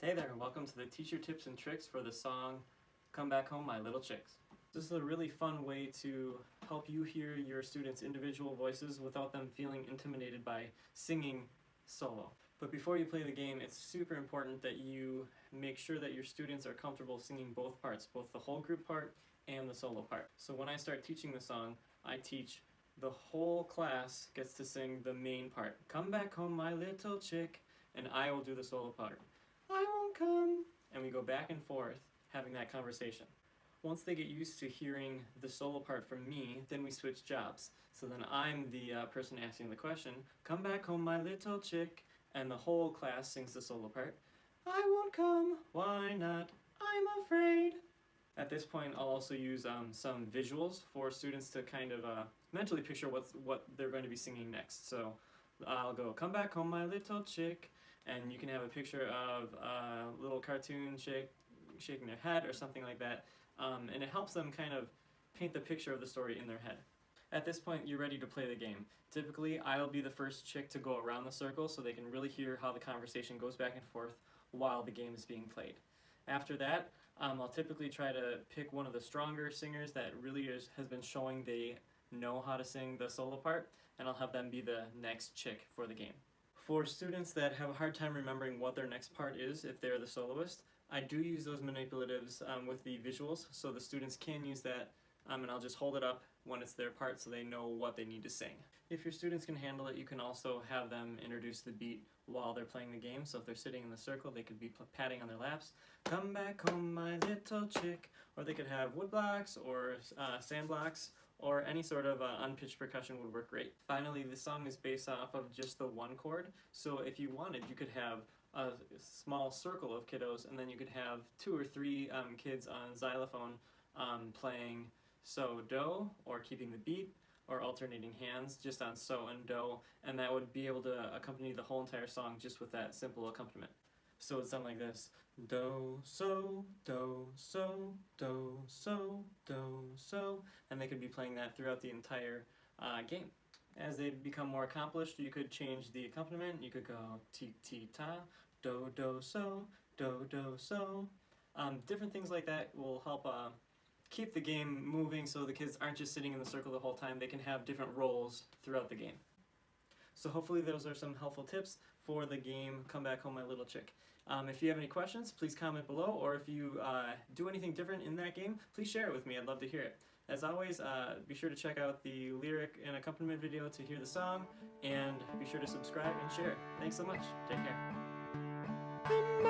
Hey there, and welcome to the teacher tips and tricks for the song Come Back Home My Little Chicks. This is a really fun way to help you hear your students' individual voices without them feeling intimidated by singing solo. But before you play the game, it's super important that you make sure that your students are comfortable singing both parts, both the whole group part and the solo part. So when I start teaching the song, I teach the whole class gets to sing the main part. Come back home my little chick, and I will do the solo part. I won't come. And we go back and forth having that conversation. Once they get used to hearing the solo part from me, then we switch jobs. So then I'm the person asking the question, come back home my little chick, and the whole class sings the solo part. I won't come, why not? I'm afraid. At this point I'll also use some visuals for students to kind of mentally picture what they're going to be singing next. So I'll go, come back home my little chick, and you can have a picture of a little cartoon shaking their head or something like that, and it helps them kind of paint the picture of the story in their head. At this point, you're ready to play the game. Typically, I'll be the first chick to go around the circle so they can really hear how the conversation goes back and forth while the game is being played. After that, I'll typically try to pick one of the stronger singers that really has been showing they know how to sing the solo part, and I'll have them be the next chick for the game. For students that have a hard time remembering what their next part is if they're the soloist, I do use those manipulatives with the visuals, so the students can use that, and I'll just hold it up when it's their part so they know what they need to sing. If your students can handle it, you can also have them introduce the beat while they're playing the game, so if they're sitting in the circle, they could be patting on their laps, come back home my little chick, or they could have wood blocks or sand blocks, or any sort of unpitched percussion would work great. Finally, the song is based off of just the one chord, so if you wanted, you could have a small circle of kiddos, and then you could have 2 or 3 kids on xylophone playing so, do, or keeping the beat, or alternating hands just on so and do, and that would be able to accompany the whole entire song just with that simple accompaniment. So it would sound like this. Do, so, do, so, do, so, do, so, and they could be playing that throughout the entire game. As they become more accomplished, you could change the accompaniment. You could go ti ti ta, do do so, do do so. Different things like that will help keep the game moving so the kids aren't just sitting in the circle the whole time. They can have different roles throughout the game. So hopefully those are some helpful tips for the game Come Back Home My Little Chick. If you have any questions, please comment below, or if you do anything different in that game, please share it with me. I'd love to hear it. As always, be sure to check out the lyric and accompaniment video to hear the song, and be sure to subscribe and share. Thanks so much. Take care.